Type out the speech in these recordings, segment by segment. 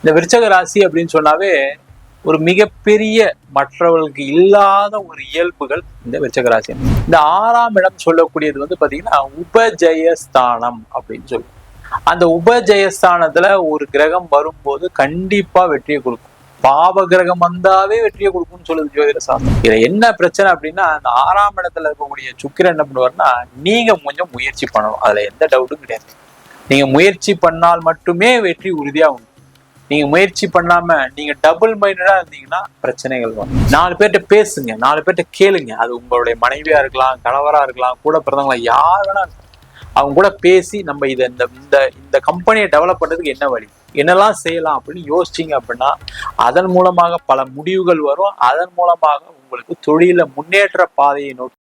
இந்த விருச்சக ராசி அப்படின்னு சொன்னாவே ஒரு மிகப்பெரிய மற்றவர்களுக்கு இல்லாத ஒரு இயல்புகள் இந்த விருச்சக ராசி. இந்த 6ஆம் இடம் சொல்லக்கூடியது வந்து பாத்தீங்கன்னா உபஜயஸ்தானம் அப்படின்னு சொல்லுவோம். அந்த உபஜயஸ்தானத்துல ஒரு கிரகம் வரும்போது கண்டிப்பா வெற்றியை கொடுக்கும். பாவ கிரகம் வந்தாவே வெற்றியை கொடுக்கும்னு சொல்லுது ஜோதிட சாஸ்திரம். இதுல என்ன பிரச்சனை அப்படின்னா, அந்த 6ஆம் இடத்துல இருக்கக்கூடிய சுக்கிரன் என்ன பண்ணுவாருன்னா, நீங்க கொஞ்சம் முயற்சி பண்ணணும். அதுல எந்த டவுட்டும் கிடையாது. நீங்க முயற்சி பண்ணால் மட்டுமே வெற்றி உறுதியா உண்டு. நீங்க முயற்சி பண்ணாம நீங்க டபுள் மைண்டடா இருந்தீங்கன்னா பிரச்சனைகள் வரும். 4 பேர்கிட்ட பேசுங்க, 4 பேர்கிட்ட கேளுங்க. அது உங்களுடைய மனைவியா இருக்கலாம், கணவரா இருக்கலாம், கூட பிறந்தவங்களா யார் வேணா இருக்கலாம். அவங்க கூட பேசி நம்ம இதை இந்த கம்பெனியை டெவலப் பண்றதுக்கு என்ன வழி, என்னெல்லாம் செய்யலாம் அப்படின்னு யோசிச்சிங்க அப்படின்னா அதன் மூலமாக பல முடிவுகள் வரும். அதன் மூலமாக உங்களுக்கு தொழில முன்னேற்ற பாதையை நோக்கி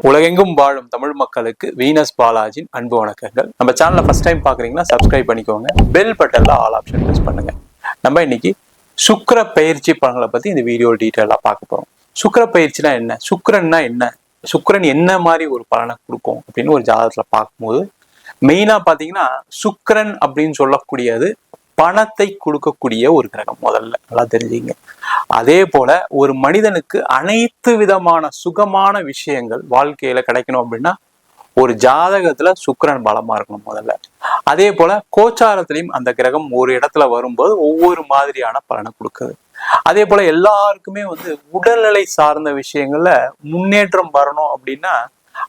உலகெங்கும் வாழும் தமிழ் மக்களுக்கு வீனஸ் பாலாஜின் அன்பு வணக்கங்கள். நம்ம சேனலை ஃபர்ஸ்ட் டைம் பாக்குறீங்கன்னா சப்ஸ்கிரைப் பண்ணிக்கோங்க, பெல் பட்டன்ல ஆல் ஆப்ஷன் பிரஸ் பண்ணுங்க. நம்ம இன்னைக்கு சுக்கிர பயிற்சி பலன்களை பத்தி இந்த வீடியோ டீட்டெயிலா பார்க்க போறோம். சுக்கிர பயிற்சினா என்ன, சுக்கிரன்னா என்ன, சுக்கிரன் என்ன மாதிரி ஒரு பலனை கொடுக்கும் அப்படின்னு ஒரு ஜாதகத்துல பார்க்கும்போது மெயினா பாத்தீங்கன்னா சுக்கிரன் அப்படின்னு சொல்லக்கூடியது பணத்தை கொடுக்கக்கூடிய ஒரு கிரகம். முதல்ல நல்லா தெரிஞ்சுங்க. அதே போல ஒரு மனிதனுக்கு அனைத்து விதமான சுகமான விஷயங்கள் வாழ்க்கையில கிடைக்கணும் அப்படின்னா ஒரு ஜாதகத்துல சுக்கிரன் பலமா இருக்கணும் முதல்ல. அதே போல கோச்சாரத்திலையும் அந்த கிரகம் ஒரு இடத்துல வரும்போது ஒவ்வொரு மாதிரியான பலனை கொடுக்குது. அதே போல எல்லாருக்குமே வந்து உடல்நிலை சார்ந்த விஷயங்கள்ல முன்னேற்றம் வரணும் அப்படின்னா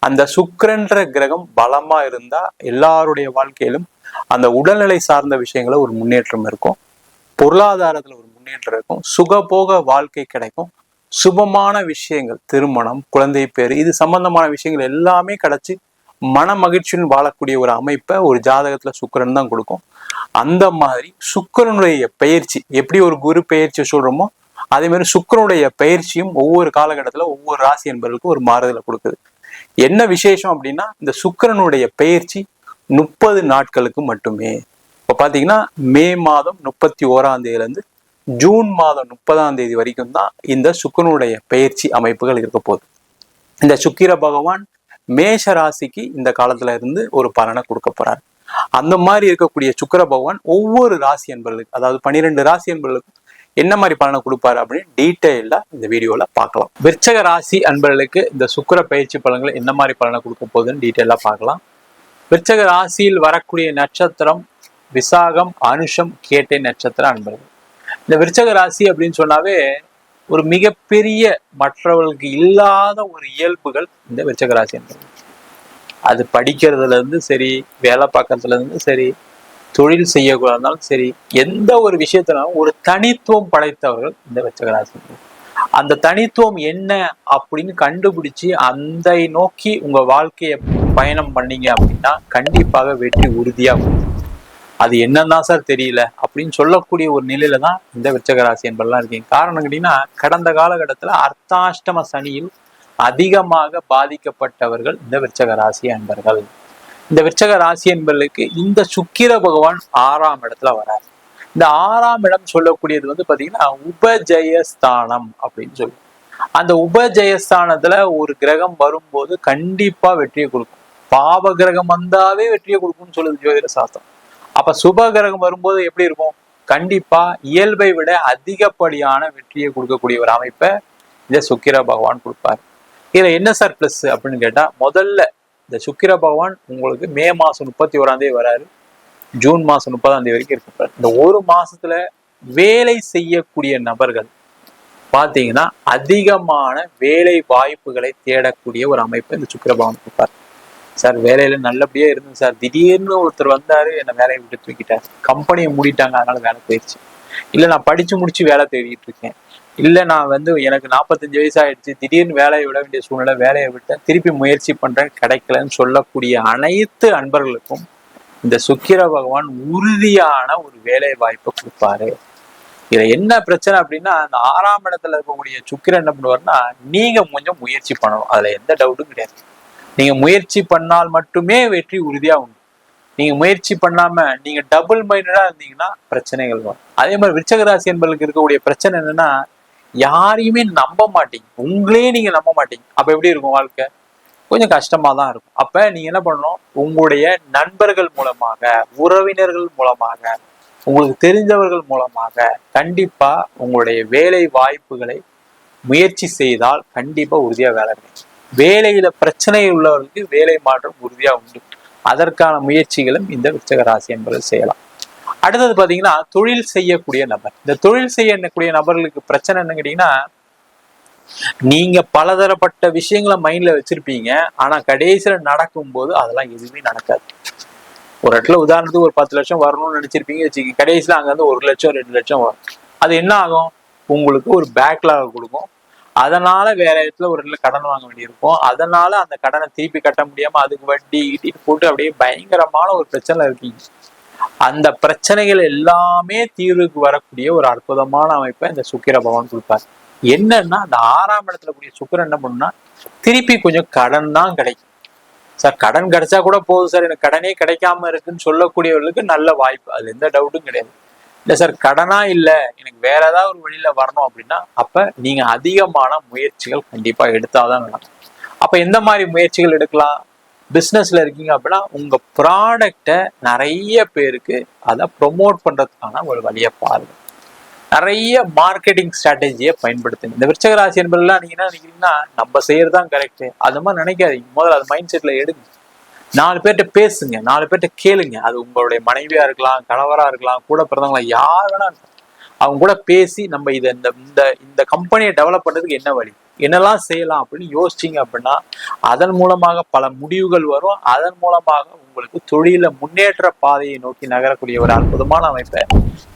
அந்த சுக்கிரன்ற கிரகம் பலமா இருந்தா எல்லாருடைய வாழ்க்கையிலும் அந்த உடல்நிலை சார்ந்த விஷயங்கள ஒரு முன்னேற்றம் இருக்கும், பொருளாதாரத்துல ஒரு முன்னேற்றம் இருக்கும், சுகபோக வாழ்க்கை கிடைக்கும், சுபமான விஷயங்கள், திருமணம், குழந்தை பேரு, இது சம்பந்தமான விஷயங்கள் எல்லாமே கிடைச்சி மன மகிழ்ச்சியுடன் வாழக்கூடிய ஒரு அமைப்பை ஒரு ஜாதகத்துல சுக்கிரன் தான் கொடுக்கும். அந்த மாதிரி சுக்கிரனுடைய பயிற்சி எப்படி ஒரு குரு பயிற்சி சொல்றோமோ அதே மாதிரி சுக்கிரனுடைய பயிற்சியும் ஒவ்வொரு காலகட்டத்துல ஒவ்வொரு ராசி என்பவர்களுக்கும் ஒரு மாறுதலை கொடுக்குது. என்ன விசேஷம் அப்படின்னா இந்த சுக்கிரனுடைய பயிற்சி 30 நாட்களுக்கு மட்டுமே. இப்ப பாத்தீங்கன்னா மே மாதம் 31ஆம் தேதியில இருந்து ஜூன் மாதம் 30ஆம் தேதி வரைக்கும் தான் இந்த சுக்கிரனுடைய பயிற்சி அமைப்புகள் இருக்க போகுது. இந்த சுக்கிர பகவான் மேஷ ராசிக்கு இந்த காலத்துல இருந்து ஒரு பலனை கொடுக்க போறாரு. அந்த மாதிரி இருக்கக்கூடிய சுக்கிர பகவான் ஒவ்வொரு ராசி என்பர்களுக்கு, அதாவது 12 ராசி என்பர்களுக்கும் என்ன மாதிரி பலனை கொடுப்பாரு அப்படின்னு டீட்டெயிலா இந்த வீடியோல பார்க்கலாம். விருச்சக ராசி அன்பர்களுக்கு இந்த சுக்கிர பயிற்சி பலன்கள் என்ன மாதிரி பலனை கொடுக்க போகுதுன்னு டீட்டெயிலா பார்க்கலாம். விருச்சக ராசியில் வரக்கூடிய நட்சத்திரம் விசாகம், அனுஷம், கேட்டை நட்சத்திரம் அன்பர்கள். இந்த விருச்சக ராசி அப்படின்னு சொன்னாவே ஒரு மிகப்பெரிய மற்றவர்களுக்கு இல்லாத ஒரு இயல்புகள் இந்த விருச்சக ராசி என்பது. அது படிக்கிறதுல இருந்து சரி, வேலை பார்க்கறதுல இருந்து சரி, தொழில் செய்யக்கூடாதுனாலும் சரி, எந்த ஒரு விஷயத்தினாலும் ஒரு தனித்துவம் படைத்தவர்கள் இந்த விருச்சக ராசி. அந்த தனித்துவம் என்ன அப்படின்னு கண்டுபிடிச்சு அந்த நோக்கி உங்க வாழ்க்கையை பயணம் பண்ணீங்க அப்படின்னா கண்டிப்பாக வெற்றி உறுதியாகும். அது என்னன்னா சார் தெரியல அப்படின்னு சொல்லக்கூடிய ஒரு நிலையில தான் இந்த விருச்சக ராசி என்பதெல்லாம் இருக்கீங்க. காரணம் கேட்டீங்கன்னா கடந்த காலகட்டத்துல அர்த்தாஷ்டம சனியில் அதிகமாக பாதிக்கப்பட்டவர்கள் இந்த விருச்சக ராசி என்பர்கள். இந்த விருச்சக ராசி என்பர்களுக்கு இந்த சுக்கிர பகவான் 6ஆம் இடத்துல வரார். இந்த 6ஆம் இடம் சொல்லக்கூடியது வந்து பாத்தீங்கன்னா உபஜயஸ்தானம் அப்படின்னு சொல்லுவோம். அந்த உபஜயஸ்தானத்துல ஒரு கிரகம் வரும்போது கண்டிப்பா வெற்றியை கொடுக்கும். பாவ கிரகம் வந்தாவே வெற்றியை கொடுக்கும்னு சொல்லுது ஜோதிட சாஸ்திரம். அப்ப சுப கிரகம் வரும்போது எப்படி இருக்கும், கண்டிப்பா இயல்பை விட அதிகப்படியான வெற்றியை கொடுக்கக்கூடிய ஒரு அமைப்பை இந்த சுக்கிர பகவான் கொடுப்பாரு. இதுல என்ன சார் பிளஸ் அப்படின்னு கேட்டா, முதல்ல இந்த சுக்கிர பகவான் உங்களுக்கு மே மாசம் 31ஆம் தேதி வராரு, ஜூன் மாசம் 30ஆம் தேதி வரைக்கும் இருப்பாரு. இந்த ஒரு மாசத்துல வேலை செய்யக்கூடிய நபர்கள் பாத்தீங்கன்னா அதிகமான வேலை வாய்ப்புகளை தேடக்கூடிய ஒரு அமைப்பை இந்த சுக்கிர பகவான் கொடுப்பாரு. சார் வேலையில நல்லபடியா இருந்தது சார், திடீர்னு ஒருத்தர் வந்தாரு என்ன வேலையை விட்டு தூக்கிட்டாரு, கம்பெனியை மூடிட்டாங்க அதனால வேலை போயிடுச்சு, இல்ல நான் படிச்சு முடிச்சு வேலை தேடிட்டு இருக்கேன், இல்ல நான் வந்து எனக்கு 45 வயசு ஆயிடுச்சு திடீர்னு வேலையை விட வேண்டிய சூழ்நிலை, வேலையை விட்டேன், திருப்பி முயற்சி பண்றேன் கிடைக்கலன்னு சொல்லக்கூடிய அனைத்து அன்பர்களுக்கும் இந்த சுக்கிர பகவான் உறுதியான ஒரு வேலை வாய்ப்பை கொடுப்பாரு. இதுல என்ன பிரச்சனை அப்படின்னா அந்த 6ஆம் இடத்துல இருக்கக்கூடிய சுக்கிரன் என்ன பண்ணுவாருன்னா நீங்க கொஞ்சம் முயற்சி பண்ணணும். அதுல எந்த டவுட்டும் கிடையாது. நீங்க முயற்சி பண்ணால் மட்டுமே வெற்றி உறுதியா உண்டு. நீங்க முயற்சி பண்ணாம நீங்க டபுள் மைண்டடா இருந்தீங்கன்னா பிரச்சனைகள் வரும். அதே மாதிரி விருச்சக ராசி என்பவர்களுக்கு இருக்கக்கூடிய பிரச்சனை என்னன்னா யாரையுமே நம்ப மாட்டீங்க, உங்களே நீங்க நம்ப மாட்டீங்க. அப்ப எப்படி இருக்கும் வாழ்க்கை? கொஞ்சம் கஷ்டமா தான் இருக்கும். அப்ப நீங்க என்ன பண்ணணும், உங்களுடைய நண்பர்கள் மூலமாக, உறவினர்கள் மூலமாக, உங்களுக்கு தெரிஞ்சவர்கள் மூலமாக கண்டிப்பா உங்களுடைய வேலை வாய்ப்புகளை முயற்சி செய்தால் கண்டிப்பா உறுதியா வேலை கிடைக்கும். வேலையில பிரச்சனை உள்ளவர்களுக்கு வேலை மாற்றம் உறுதியா உண்டு. அதற்கான முயற்சிகளும் இந்த விருச்சிக ராசி என்பது செய்யலாம். அடுத்தது பாத்தீங்கன்னா, தொழில் செய்யக்கூடிய நபர். இந்த தொழில் செய்யக்கூடிய நபர்களுக்கு பிரச்சனை என்ன கேட்டீங்கன்னா, நீங்க பலதரப்பட்ட விஷயங்களை மைண்ட்ல வச்சிருப்பீங்க, ஆனா கடைசியில நடக்கும் போது அதெல்லாம் எதுவுமே நடக்காது. ஒரு இடத்துல உதாரணத்துக்கு ஒரு 10 லட்சம் வரணும்னு நினைச்சிருப்பீங்க வச்சுக்கீங்க, கடைசியில அங்க இருந்து 1 லட்சம் 2 லட்சம் வரும். அது என்ன ஆகும், உங்களுக்கு ஒரு பேக்லாக் கொடுக்கும். அதனால வேற இடத்துல ஒரு இடத்துல கடன் வாங்க வேண்டியிருக்கும். அதனால அந்த கடனை திருப்பி கட்ட முடியாம அதுக்கு வட்டி இட்டிட்டு போட்டு அப்படியே பயங்கரமான ஒரு பிரச்சனை இருக்கீங்க. அந்த பிரச்சனைகள் எல்லாமே தீர்வுக்கு வரக்கூடிய ஒரு அற்புதமான அமைப்பை இந்த சுக்கிர பகவான் கொடுப்பார். என்னன்னா, அந்த 6ஆம் இடத்துல கூடிய சுக்கிரன் என்ன பண்ணுன்னா, திருப்பி கொஞ்சம் கடன் தான் கிடைக்கும். சார் கடன் கிடைச்சா கூட போதும் சார், எனக்கு கடனே கிடைக்காம இருக்குன்னு சொல்லக்கூடியவர்களுக்கு நல்ல வாய்ப்பு, அது எந்த டவுட்டும் கிடையாது. இல்ல சார் கடனா இல்ல, எனக்கு வேற ஏதாவது ஒரு வழியில வரணும் அப்படின்னா, அப்ப நீங்க அதிகமான முயற்சிகள் கண்டிப்பா எடுத்தாதான் நடக்கும். அப்ப எந்த மாதிரி முயற்சிகள் எடுக்கலாம்? பிசினஸ்ல இருக்கீங்க அப்படின்னா, உங்க ப்ராடக்டை நிறைய பேருக்கு அதை ப்ரொமோட் பண்றதுக்கான ஒரு வழியை பாருங்க. நிறைய மார்க்கெட்டிங் ஸ்ட்ராட்டஜியை பயன்படுத்துங்க. இந்த விருச்சிக ராசி என்பதெல்லாம் நீங்க என்ன நினைக்கிறீங்கன்னா, நம்ம செய்யறதுதான் கரெக்ட், அது மாதிரி நினைக்காதீங்க. முதல்ல அது மைண்ட் செட்ல எடுங்க. 4 பேர்கிட்ட பேசுங்க, 4 பேர்கிட்ட கேளுங்க. அது உங்களுடைய மனைவியா இருக்கலாம், கணவரா இருக்கலாம், கூட பிறந்தவங்களா யார் வேணா இருக்கலாம். அவங்க கூட பேசி நம்ம இதை இந்த கம்பெனியை டெவலப் பண்றதுக்கு என்ன வழி, என்னெல்லாம் செய்யலாம் அப்படின்னு யோசிச்சிங்க அப்படின்னா, அதன் மூலமாக பல முடிவுகள் வரும். அதன் மூலமாக உங்களுக்கு தொழில முன்னேற்ற பாதையை நோக்கி நகரக்கூடிய ஒரு அற்புதமான அமைப்பை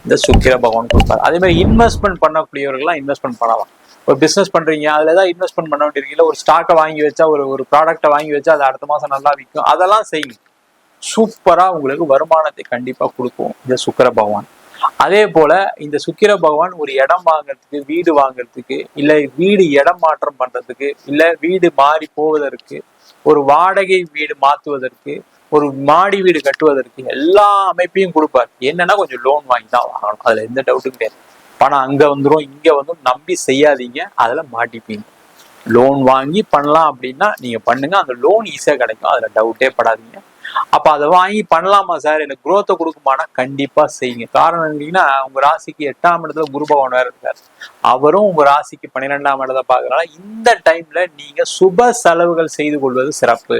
இந்த சுக்கிர பகவான் கொடுப்பாரு. அதே மாதிரி இன்வெஸ்ட்மெண்ட் பண்ணக்கூடியவர்கள்லாம் இன்வெஸ்ட்மெண்ட் பண்ணலாம். ஒரு பிசினஸ் பண்றீங்க, அதுல ஏதாவது இன்வெஸ்ட்மெண்ட் பண்ண வேண்டியிருக்கீங்க, ஒரு ஸ்டாக்கை வாங்கி வச்சா, ஒரு ப்ராடக்டை வாங்கி வச்சா அது அடுத்த மாசம் நல்லா விற்கும், அதெல்லாம் செய்யுங்க. சூப்பரா உங்களுக்கு வருமானத்தை கண்டிப்பா கொடுக்கும் இந்த சுக்கிர பகவான். அதே போல இந்த சுக்கிர பகவான் ஒரு இடம் வாங்குறதுக்கு, வீடு வாங்குறதுக்கு, இல்ல வீடு இடம் மாற்றம் பண்றதுக்கு, இல்ல வீடு மாறி போவதற்கு, ஒரு வாடகை வீடு மாத்துவதற்கு, ஒரு மாடி வீடு கட்டுவதற்கு எல்லா அமைப்பையும் கொடுப்பார். என்னன்னா கொஞ்சம் லோன் வாங்கி தான் வாங்கணும், அதுல எந்த டவுட்டும் கிடையாது. பணம் அங்க வந்துடும் இங்க வந்து நம்பி செய்யாதீங்க, அதுல மாட்டிப்பீங்க. லோன் வாங்கி பண்ணலாம் அப்படின்னா நீங்க பண்ணுங்க, அந்த லோன் ஈஸியா கிடைக்கும், அதுல டவுட்டே படாதீங்க. அப்ப அதை வாங்கி பண்ணலாமா சார், எனக்கு குரோத்தை கொடுக்குமானா கண்டிப்பா செய்யுங்க. காரணம் என்னன்னா, உங்க ராசிக்கு 8ஆம் இடத்துல குரு பகவான் வேற இருக்காரு, அவரும் உங்க ராசிக்கு 12ஆம் இடத்தை பாக்குறதுனால இந்த டைம்ல நீங்க சுப செலவுகள் செய்து கொள்வது சிறப்பு.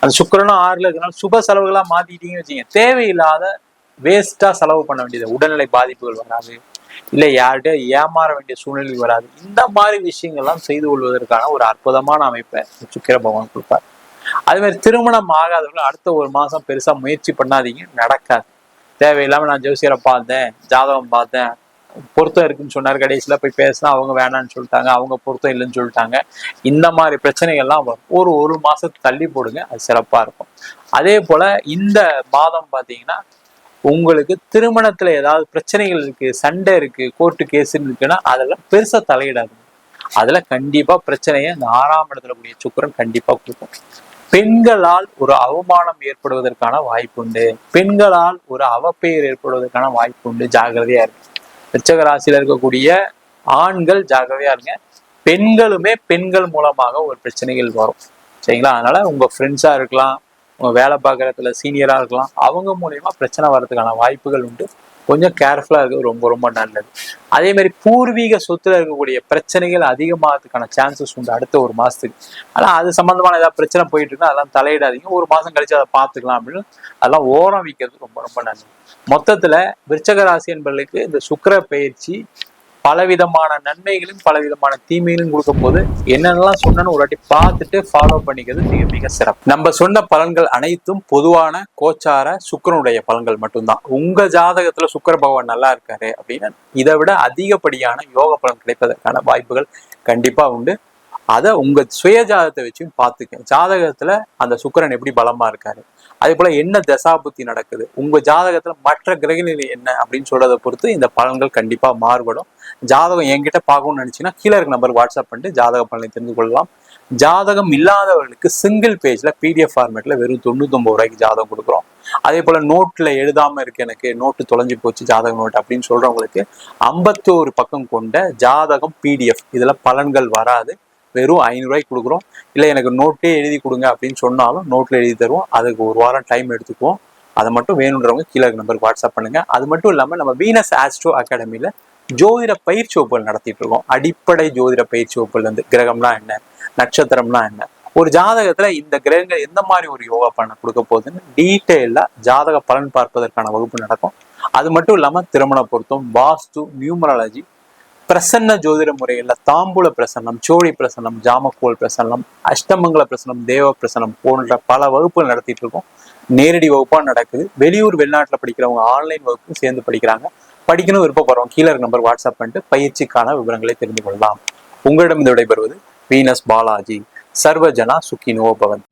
அந்த சுக்கிரனும் 6ல இருக்கனால சுப செலவுகளா மாத்திட்டீங்கன்னு வச்சுங்க, தேவையில்லாத வேஸ்டா செலவு பண்ண வேண்டியது, உடல்நிலை பாதிப்புகள் வராது, இல்ல யார்கிட்ட ஏமாற வேண்டிய சூழ்நிலை வராது. இந்த மாதிரி விஷயங்கள்லாம் செய்து கொள்வதற்கான ஒரு அற்புதமான அமைப்பை சுக்கிர பகவான் கொடுப்பார். அதே மாதிரி திருமணம் ஆகாதவர்கள் அடுத்த 1 மாசம் பெருசா முயற்சி பண்ணாதீங்க, நடக்காது. தேவையில்லாம நான் ஜோசியரை பார்த்தேன், ஜாதகம் பார்த்தேன், பொருத்தம் இருக்குன்னு சொன்னார், கடைசியில போய் பேசினா அவங்க வேணான்னு சொல்லிட்டாங்க, அவங்க பொருத்தம் இல்லைன்னு சொல்லிட்டாங்க, இந்த மாதிரி பிரச்சனைகள்லாம் வரும். ஒரு மாசத்துக்கு தள்ளி போடுங்க, அது சிறப்பா இருக்கும். அதே போல இந்த மாதம் பாத்தீங்கன்னா, உங்களுக்கு திருமணத்துல ஏதாவது பிரச்சனைகள் இருக்கு, சண்டை இருக்கு, கோர்ட்டு கேஸ் இருக்குன்னா அதெல்லாம் பெருசா தலையிடாது. அதுல கண்டிப்பா பிரச்சனையை இந்த 6ஆம் இடத்துல கூடிய சுக்கிரன் கண்டிப்பா கொடுக்கும். பெண்களால் ஒரு அவமானம் ஏற்படுவதற்கான வாய்ப்பு உண்டு, பெண்களால் ஒரு அவப்பெயர் ஏற்படுவதற்கான வாய்ப்பு உண்டு, ஜாகிரதையா இருக்கு. விருச்சிக ராசியில இருக்கக்கூடிய ஆண்கள் ஜாகிரதையா இருங்க. பெண்களுமே பெண்கள் மூலமாக ஒரு பிரச்சனைகள் வரும், சரிங்களா? அதனால உங்க ஃப்ரெண்ட்ஸா இருக்கலாம், உங்க வேலை பார்க்கறதுல சீனியரா இருக்கலாம், அவங்க மூலியமா பிரச்சனை வர்றதுக்கான வாய்ப்புகள் உண்டு. கொஞ்சம் கேர்ஃபுல்லா இருக்கிறது ரொம்ப ரொம்ப நல்லது. அதே மாதிரி பூர்வீக சொத்துல இருக்கக்கூடிய பிரச்சனைகள் அதிகமாகிறதுக்கான சான்சஸ் உண்டு அடுத்த 1 மாசத்துக்கு. ஆனா அது சம்பந்தமான ஏதாவது பிரச்சனை போயிட்டு இருக்குன்னா அதெல்லாம் தலையிடாதீங்க, 1 மாசம் கழிச்சு அதை பார்த்துக்கலாம் அப்படின்னு அதெல்லாம் ஓரம் வைக்கிறது ரொம்ப ரொம்ப நல்லது. மொத்தத்துல விருச்சிக ராசி என்பவர்களுக்கு இந்த சுக்கிர பயிற்சி பலவிதமான நன்மைகளும் பலவிதமான தீமைகளும் கொடுக்கும் போது என்னென்னலாம் சொன்னு ஒரு வாட்டி பார்த்துட்டு ஃபாலோ பண்ணிக்கிறது மிக மிக சிறப்பு. நம்ம சொன்ன பலன்கள் அனைத்தும் பொதுவான கோச்சார சுக்கிரனுடைய பலன்கள் மட்டும்தான். உங்க ஜாதகத்துல சுக்கிர பகவான் நல்லா இருக்காரு அப்படின்னா இதை விட அதிகப்படியான யோக பலன் கிடைப்பதற்கான வாய்ப்புகள் கண்டிப்பா உண்டு. அதை உங்க சுய ஜாதகத்தை வச்சும் பார்த்துக்க. ஜாதகத்துல அந்த சுக்கிரன் எப்படி பலமா இருக்காரு, அதே போல என்ன தசாபுத்தி நடக்குது, உங்க ஜாதகத்துல மற்ற கிரகநிலை என்ன அப்படின்னு சொல்றதை பொறுத்து இந்த பலன்கள் கண்டிப்பா மாறுபடும். ஜாதகம் என்கிட்ட பார்க்கணும்னு நினைச்சீங்கன்னா கீழே இருக்க நம்பருக்கு வாட்ஸ்அப் பண்ணிட்டு ஜாதக பலனை தெரிந்து கொள்ளலாம். ஜாதகம் இல்லாதவர்களுக்கு சிங்கிள் பேஜ்ல பிடிஎஃப் ஃபார்மேட்ல வெறும் 99 ரூபாய்க்கு ஜாதகம் கொடுக்குறோம். அதே போல நோட்ல எழுதாம இருக்கு, எனக்கு நோட்டு தொலைஞ்சு போச்சு ஜாதக நோட் அப்படின்னு சொல்றவங்களுக்கு 51 பக்கம் கொண்ட ஜாதகம் பிடிஎஃப், இதுல பலன்கள் வராது, வெறும் 500 ரூபாய்க்கு கொடுக்குறோம். இல்லை எனக்கு நோட்டே எழுதி கொடுங்க அப்படின்னு சொன்னாலும் நோட்ல எழுதி தருவோம். அதுக்கு ஒரு வாரம் டைம் எடுத்துக்குவோம். அதை மட்டும் வேணுன்றவங்க கீழே நம்பருக்கு வாட்ஸ்அப் பண்ணுங்க. அது மட்டும் இல்லாம நம்ம வீனஸ் ஆஸ்ட்ரோ அகாடமியில ஜோதிட பயிற்சி வகுப்புகள் நடத்திட்டு இருக்கோம். அடிப்படை ஜோதிட பயிற்சி வகுப்புல இருந்து கிரகம்னா என்ன, நட்சத்திரம்னா என்ன, ஒரு ஜாதகத்துல இந்த கிரகங்கள் எந்த மாதிரி ஒரு யோகா பண்ண கொடுக்க போகுதுன்னு டீட்டெயிலா ஜாதக பலன் பார்ப்பதற்கான வகுப்பு நடக்கும். அது மட்டும் இல்லாம திருமண பொருத்தம், வாஸ்து, நியூமராலஜி, பிரசன்ன ஜோதிட முறைகள்ல தாம்பூல பிரசன்னம், சோழி பிரசன்னம், ஜாமக்கோல் பிரசன்னம், அஷ்டமங்கல பிரசன்னம், தேவ பிரசன்னம் போன்ற பல வகுப்புகள் நடத்திட்டு இருக்கோம். நேரடி வகுப்பா நடக்குது. வெளியூர் வெளிநாட்டுல படிக்கிறவங்க ஆன்லைன் வகுப்பு சேர்ந்து படிக்கிறாங்க. படிக்கணும் விருப்பப்படுறவங்க கீழே நம்பர் வாட்ஸ்அப் பண்ணிட்டு பயிற்சிக்கான விவரங்களை தெரிந்து கொள்ளலாம். உங்களிடம் இந்த விடைபெறுவது வீனஸ் பாலாஜி. சர்வஜனா சுகினோ பவன்.